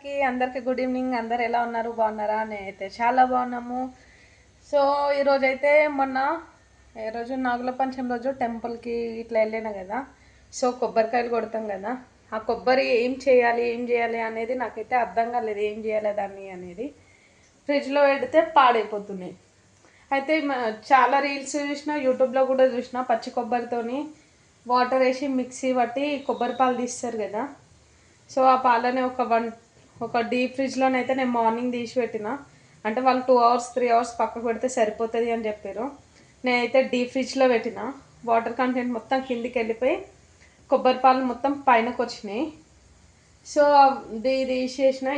అందరికీ good evening. అందరు ఎలా ఉన్నారు? బాగున్నారా? నేనైతే చాలా బాగున్నాము. సో ఈరోజైతే ఈరోజు నాగుల పంచమి రోజు టెంపుల్కి ఇట్లా వెళ్ళినా కదా. సో కొబ్బరికాయలు కొడతాం కదా. ఆ కొబ్బరి ఏం చేయాలి అనేది నాకైతే అర్థం కాలేదు. ఏం చేయాలి దాన్ని అనేది. ఫ్రిడ్జ్లో పెడితే పాడైపోతున్నాయి. అయితే చాలా రీల్స్ చూసిన, యూట్యూబ్లో కూడా చూసిన. పచ్చి కొబ్బరితోని వాటర్ వేసి మిక్సీ పట్టి కొబ్బరి పాలు తీస్తారు కదా. సో ఆ పాలని ఒక డీప్ ఫ్రిడ్జ్లోనైతే నేను మార్నింగ్ తీసి పెట్టిన. అంటే వాళ్ళు 2 hours 3 hours పక్కకు పెడితే సరిపోతుంది అని చెప్పారు. నేనైతే డీప్ ఫ్రిడ్జ్లో పెట్టిన. వాటర్ కంటెంట్ మొత్తం కిందికి వెళ్ళిపోయి కొబ్బరి పాలు మొత్తం పైనకు వచ్చినాయి. సో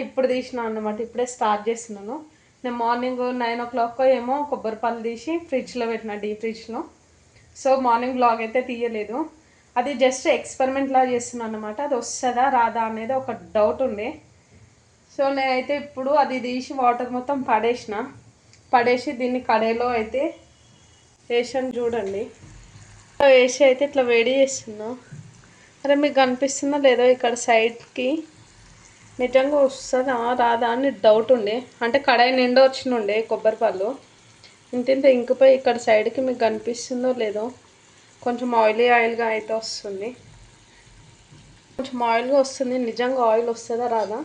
ఇప్పుడు తీసిన అన్నమాట. ఇప్పుడే స్టార్ట్ చేస్తున్నాను. నేను మార్నింగ్ 9 o'clock ఏమో కొబ్బరి పాలు తీసి ఫ్రిడ్జ్లో పెట్టిన, డీప్ ఫ్రిడ్జ్లో. సో మార్నింగ్ బ్లాగ్ అయితే తీయలేదు. అది జస్ట్ ఎక్స్పెరిమెంట్ లా చేస్తున్నాను అన్నమాట. అది వస్తుందా రాదా అనేది ఒక డౌట్ ఉండే. సో నేనైతే ఇప్పుడు అది తీసి వాటర్ మొత్తం పడేసి దీన్ని కడాయిలో అయితే వేసాను. చూడండి, వేసి అయితే ఇట్లా వేడి చేస్తున్నా. అరే మీకు కనిపిస్తుందా లేదో ఇక్కడ సైడ్కి? నిజంగా వస్తుందా రాదా అని డౌట్ ఉండే. అంటే కడాయి నిండా వచ్చినుండే కొబ్బరి పాలు. ఇంత ఇంకిపోయి ఇక్కడ సైడ్కి మీకు కనిపిస్తుందో లేదో. కొంచెం ఆయిల్గా అయితే వస్తుంది. కొంచెం ఆయిల్గా వస్తుంది. నిజంగా ఆయిల్ వస్తుందా రాదా?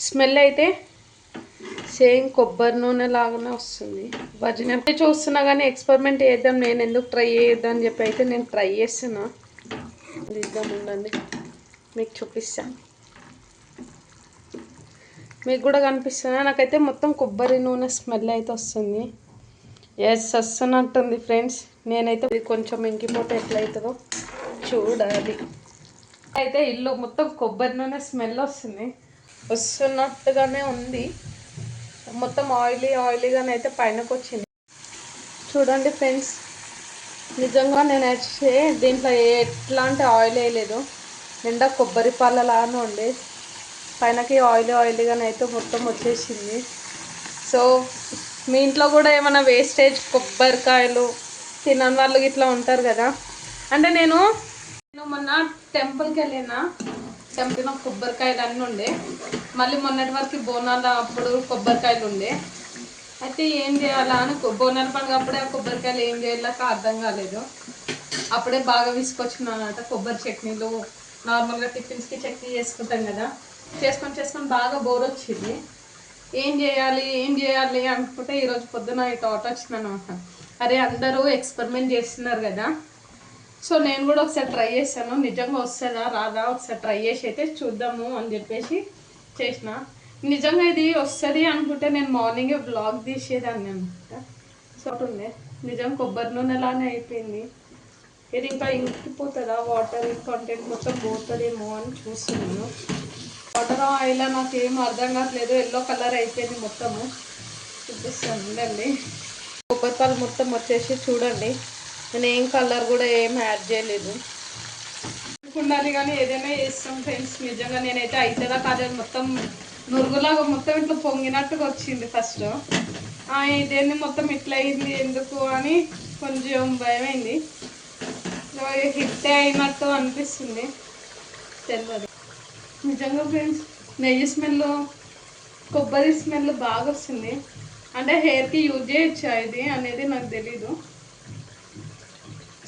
స్మెల్ అయితే సేమ్ కొబ్బరి నూనె లాగానే వస్తుంది. భజన చూస్తున్నా కానీ ఎక్స్పెరిమెంట్ చేద్దాం, నేను ఎందుకు ట్రై చేయొద్దు అని చెప్పి అయితే నేను ట్రై చేస్తున్నా. ఇద్దాం ఉండండి, మీకు చూపిస్తాను. మీకు కూడా కనిపిస్తుందా? నాకైతే మొత్తం కొబ్బరి నూనె స్మెల్ అయితే వస్తుంది. వస్తున్నట్టుంది ఫ్రెండ్స్. నేనైతే కొంచెం ఇంకిపోతే ఎట్లయితుందో చూడాలి. అయితే ఇల్లు మొత్తం కొబ్బరి నూనె స్మెల్ వస్తున్నట్టుగానే ఉంది. మొత్తం ఆయిలీగానే అయితే పైనకు వచ్చింది. చూడండి ఫ్రెండ్స్, నిజంగా నేను అయితే దీంట్లో ఎట్లాంటి ఆయిల్ వేయలేదు. నిండా కొబ్బరి పాలలానే ఉండే. పైనకి ఆయిలీగానే అయితే మొత్తం వచ్చేసింది. సో మీ ఇంట్లో కూడా ఏమైనా వేస్టేజ్ కొబ్బరికాయలు తినని వాళ్ళు ఇట్లా ఉంటారు కదా. అంటే నేను మొన్న టెంపుల్కి వెళ్ళినా. టెంపుల్ కొబ్బరికాయలు అన్నీ ఉండే. మళ్ళీ మొన్నటి వరకు బోనాల అప్పుడు కొబ్బరికాయలు ఉండే. అయితే ఏం చేయాలా అని బోనాల పండుగ అప్పుడే ఆ కొబ్బరికాయలు ఏం చేయాలక అర్థం కాలేదు. అప్పుడే బాగా విసుకొచ్చుకున్నానట. కొబ్బరి చట్నీలు నార్మల్గా టిఫిన్స్కి చట్నీ చేసుకుంటాం కదా. చేసుకొని బాగా బోర్ వచ్చింది. ఏం చేయాలి అనుకుంటే ఈరోజు పొద్దున ఈ థాట్ వచ్చింది అనమాట. అరే అందరూ ఎక్స్పెరిమెంట్ చేస్తున్నారు కదా. సో నేను కూడా ఒకసారి ట్రై చేశాను. నిజంగా వస్తుందా రాదా ఒకసారి ట్రై చేసి అయితే చూద్దాము అని చెప్పేసి చేసిన. నిజంగా ఇది వస్తుంది అనుకుంటే నేను మార్నింగే బ్లాగ్ తీసేదాన్ని అనమాట. సో ఉండే నిజం కొబ్బరి నూనెలానే అయిపోయింది. ఇది ఇంకా ఇంకిపోతుందా? వాటర్ కంటెంట్ మొత్తం పోతుందేమో అని చూస్తున్నాను. వాటర్ ఆయిల్ నాకు ఏం అర్థం కావట్లేదు. ఎల్లో కలర్ అయిపోయింది మొత్తము. చూపిస్తాను ఉండండి. కొబ్బరి పాలు మొత్తం వచ్చేసి చూడండి. నేను ఏం కలర్ కూడా ఏం యాడ్ చేయలేదు. ఉండాలి కానీ ఏదైనా చేస్తాం ఫ్రెండ్స్. నిజంగా నేనైతే అవుతుందా కాలేదు మొత్తం నురుగులాగా మొత్తం ఇట్లా పొంగినట్టుగా వచ్చింది ఫస్ట్. ఇదేంది మొత్తం ఇట్లా అయింది ఎందుకు అని కొంచెం భయమైంది. హిట్ అయినట్టు అనిపిస్తుంది. తెలియదు నిజంగా ఫ్రెండ్స్. నెయ్యి స్మెల్, కొబ్బరి స్మెల్ బాగా వస్తుంది. అంటే హెయిర్కి యూజ్ చేయొచ్చా ఇది అనేది నాకు తెలీదు.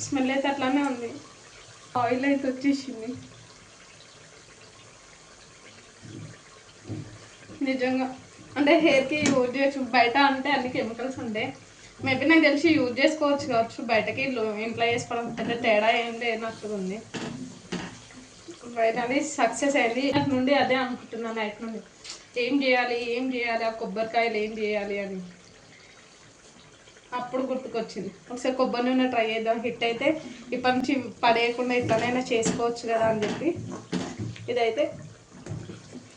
స్మెల్ అయితే అట్లానే ఉంది. ఆయిల్ అయితే వచ్చేసింది. నిజంగా అంటే హెయిర్కి యూజ్ చేయొచ్చు. బయట అంటే అన్ని కెమికల్స్ ఉంటాయి. మేబీ నాకు తెలిసి యూజ్ చేసుకోవచ్చు. బయటకి ఇంట్లో చేసుకోవడం పెద్ద తేడా ఏం లేనట్టుగా ఉంది. అది సక్సెస్ అయింది. నైట్ నుండి అదే అనుకుంటున్నాను. నైట్ నుండి ఏం చేయాలి ఆ కొబ్బరికాయలు ఏం చేయాలి అని అప్పుడు గుర్తుకొచ్చింది. ఒకసారి కొబ్బరి నూనె ట్రై చేద్దాం. హిట్ అయితే ఇప్పటి నుంచి పడేయకుండా ఇట్లనైనా చేసుకోవచ్చు కదా అని చెప్పి ఇదైతే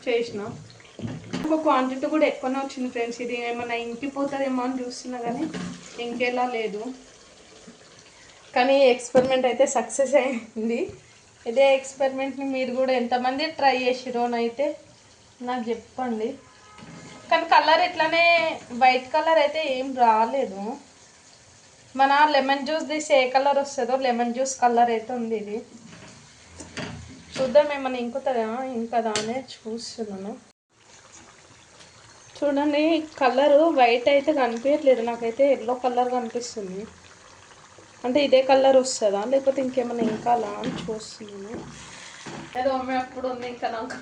చేసిన. ఒక క్వాంటిటీ కూడా ఎక్కువనే వచ్చింది ఫ్రెండ్స్. ఇది ఏమన్నా ఇంకిపోతుందేమో అని చూస్తున్నా కానీ ఇంకేలా లేదు. కానీ ఎక్స్పెరిమెంట్ అయితే సక్సెస్ అయింది. ఇదే ఎక్స్పెరిమెంట్ని మీరు కూడా ఎంతమంది ట్రై చేసిరోనైతే నాకు చెప్పండి. కానీ కలర్ ఇట్లానే వైట్ కలర్ అయితే ఏం రాలేదు. మన లెమన్ జ్యూస్ తీసి ఏ కలర్ వస్తుందో లెమన్ జ్యూస్ కలర్ అయితే ఉంది. ఇది చూద్దాం ఏమన్నా ఇంకుతుందా ఇంకదా అనే చూస్తున్నాను. చూడండి కలరు వైట్ అయితే కనిపించట్లేదు, నాకైతే ఎల్లో కలర్ కనిపిస్తుంది. అంటే ఇదే కలర్ వస్తుందా లేకపోతే ఇంకేమైనా ఇంకా అలా అని చూస్తున్నాను. ఏదో అప్పుడు ఉంది ఇంకా నాకు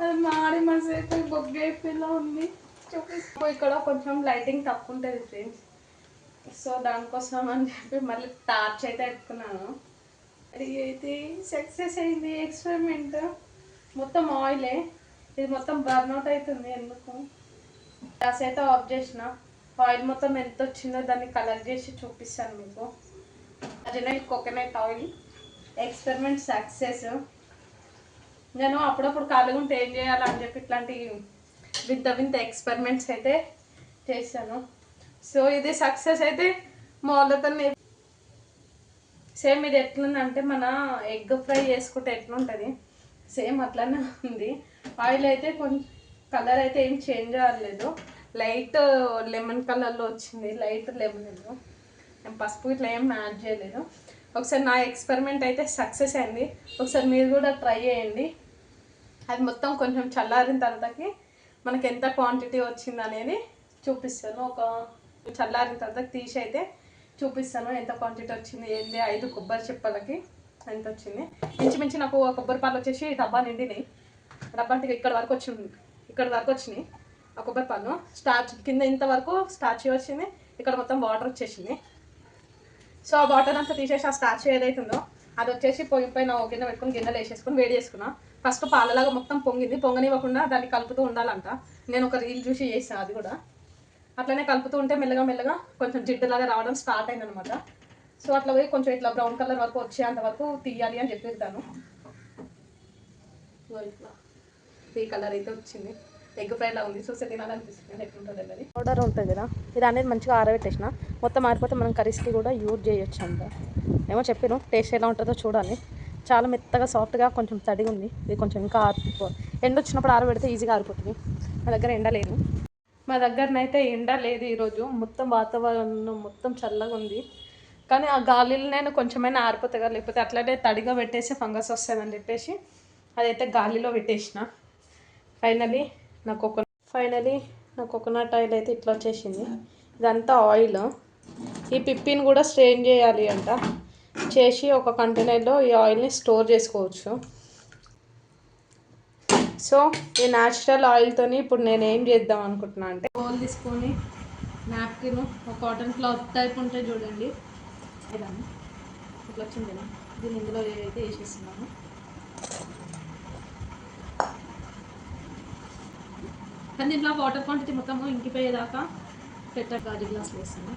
అది మాడి మసేపు బొగ్గైపోయిలా ఉంది. చూపిస్తూ ఇక్కడ కొంచెం లైటింగ్ తక్కువ ఉంటుంది ఫ్రెండ్స్, సో దానికోసం అని చెప్పి మళ్ళీ టార్చ్ అయితే పెట్టుకున్నాను. అది అయితే సక్సెస్ అయింది ఎక్స్పెరిమెంట్. మొత్తం ఆయిలే, ఇది మొత్తం బర్న్అవుట్ అవుతుంది. ఎందుకు గ్యాస్ అయితే ఆఫ్ చేసిన, ఆయిల్ మొత్తం ఎంత వచ్చిందో దాన్ని కలెక్ట్ చేసి చూపిస్తాను మీకు. Original coconut oil experiment success. నేను అప్పుడప్పుడు ఖాళీగా ఉంటే ఏం చేయాలని చెప్పి ఇట్లాంటి వింత ఎక్స్పెరిమెంట్స్ అయితే చేశాను. సో ఇది సక్సెస్ అయితే మా వాళ్ళతో సేమ్ ఇది ఎట్లుందంటే మన ఎగ్ ఫ్రై చేసుకుంటే ఎట్లుంటుంది సేమ్ అట్లానే ఉంది. ఆయిల్ అయితే కొంచెం కలర్ అయితే ఏం చేంజ్ అవ్వలేదు, లైట్ లెమన్ కలర్లో వచ్చింది, లైట్ లెమన్. నేను పసుపు ఇట్లా ఏం యాడ్ చేయలేదు. ఒకసారి నా ఎక్స్పెరిమెంట్ అయితే సక్సెస్ అయింది, ఒకసారి మీరు కూడా ట్రై చేయండి. అది మొత్తం కొంచెం చల్లారిన తర్వాతకి మనకి ఎంత క్వాంటిటీ వచ్చింది అనేది చూపిస్తాను. ఒక చల్లారిన తర్వాత తీసి అయితే చూపిస్తాను ఎంత క్వాంటిటీ వచ్చింది ఏంటి. 5 కొబ్బరి చిప్పలకి ఎంత వచ్చింది. మించి నాకు కొబ్బరి పాలు వచ్చేసి డబ్బా నిండినాయి. డబ్బా అంటే ఇక్కడ వరకు వచ్చినాయి ఆ కొబ్బరి పాలు. స్టార్చ్ కింద ఇంతవరకు స్టార్చ్ వచ్చింది, ఇక్కడ మొత్తం వాటర్ వచ్చేసింది. సో ఆ వాటర్ అంతా తీసేసి ఆ స్టార్చ్ ఏదైతుందో అది వచ్చేసి పొయ్యి పైన గిన్నె పెట్టుకుని గిన్నెలు వేసేసుకుని వేడి చేసుకున్నా. ఫస్ట్ పాలలాగా మొత్తం పొంగింది, పొంగనివ్వకుండా దాన్ని కలుపుతూ ఉండాలంట. నేను ఒక రీల్ చూసి చేసాను, అది కూడా అట్లనే కలుపుతూ ఉంటే మెల్లగా కొంచెం జిడ్డులాగా రావడం స్టార్ట్ అయిందనమాట. సో అట్లా పోయి కొంచెం ఇట్లా బ్రౌన్ కలర్ వరకు వచ్చేంత వరకు తీయాలి అని చెప్పిస్తాను. ఇట్లా ఈ కలర్ అయితే వచ్చింది, ఎగ్ ఫ్రైలా ఉంది, చూస్తే తినాలనిపిస్తుంది. ఎట్లుంటుంది అనేది పౌడర్ ఉంటుంది కదా, ఇది అనేది మంచిగా ఆరబెట్టేసిన. మొత్తం ఆరిపోతే మనం కర్రీస్కి కూడా యూజ్ చేయొచ్చు అంట. ఏమో చెప్పాను, టేస్ట్ ఎలా ఉంటుందో చూడాలి. చాలా మెత్తగా సాఫ్ట్గా కొంచెం తడిగా ఉంది. ఇది కొంచెం ఇంకా ఎండ వచ్చినప్పుడు ఆరబెడితే ఈజీగా ఆరిపోతుంది. మా దగ్గర ఎండ లేదు, ఎండ లేదు ఈరోజు. మొత్తం వాతావరణం మొత్తం చల్లగా ఉంది, కానీ ఆ గాలిలో నేను కొంచెమైనా ఆరిపోతుంది కదా, లేకపోతే అట్లనే తడిగా పెట్టేసి ఫంగస్ వస్తుందని చెప్పేసి అదైతే గాలిలో పెట్టేసిన. ఫైనలీ నా కోకోనట్ ఆయిల్ అయితే ఇట్లా వచ్చేసింది. ఇదంతా ఆయిల్. ఈ పిప్పిని కూడా స్ట్రెయిన్ చేయాలి అంట, చేసి ఒక కంటైనర్లో ఈ ఆయిల్ని స్టోర్ చేసుకోవచ్చు. సో ఈ న్యాచురల్ ఆయిల్తో ఇప్పుడు నేను ఏం చేద్దాం అనుకుంటున్నా అంటే, బౌల్ తీసుకొని నాప్కిన్, ఒక కాటన్ క్లాత్ టైప్ ఉంటే చూడండి, ఇట్లా వచ్చింది కదా, దీన్ని ఇందులో అయితే వేసేస్తున్నాను. కానీ దీంట్లో వాటర్ క్వాంటిటీ మొత్తము ఇంకిపోయేదాకా గాజు గ్లాసులు వేస్తాను.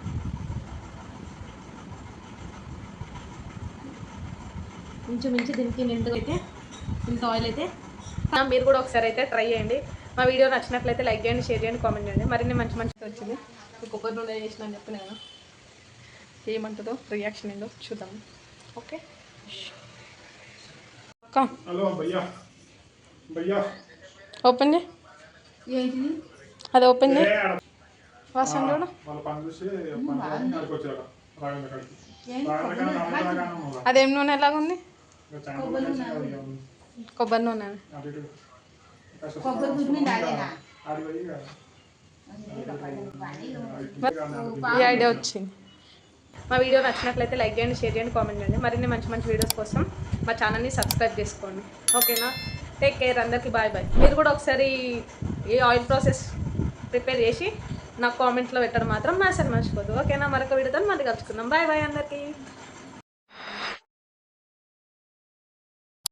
మించి దీనికి నిండుగా అయితే ఇంత ఆయిల్ అయితే మీరు కూడా ఒకసారి అయితే ట్రై చేయండి. మా వీడియో నచ్చినట్లయితే లైక్ చేయండి, షేర్ చేయండి, కామెంట్ చేయండి. మరిన్ని మంచి వచ్చింది. కొబ్బరి నూనె చేసిన అని చెప్పి నేను ఏమంటుందో రియాక్షన్ ఏందో చూద్దాం. ఓకే అక్క, ఓపెన్ చేయి. అది ఓపెన్ చేయి, వాసన చూడు. అదేం నూనె ఎలాగుంది? కొబ్బరి నూనె. ఈ ఐడియా వచ్చింది. మా వీడియో నచ్చినట్లయితే లైక్ చేయండి, షేర్ చేయండి, కామెంట్ చేయండి. మరిన్ని మంచి వీడియోస్ కోసం మా ఛానల్ని సబ్స్క్రైబ్ చేసుకోండి. ఓకేనా? టేక్ కేర్, అందరికీ బాయ్. మీరు కూడా ఒకసారి ఈ ఆయిల్ ప్రాసెస్ ప్రిపేర్ చేసి నాకు కామెంట్లో పెట్టడం మాత్రం మర్చిపోద్దు. ఓకేనా? మరొక వీడియోతో మళ్ళీ కలుసుకుందాం. బాయ్ అందరికీ.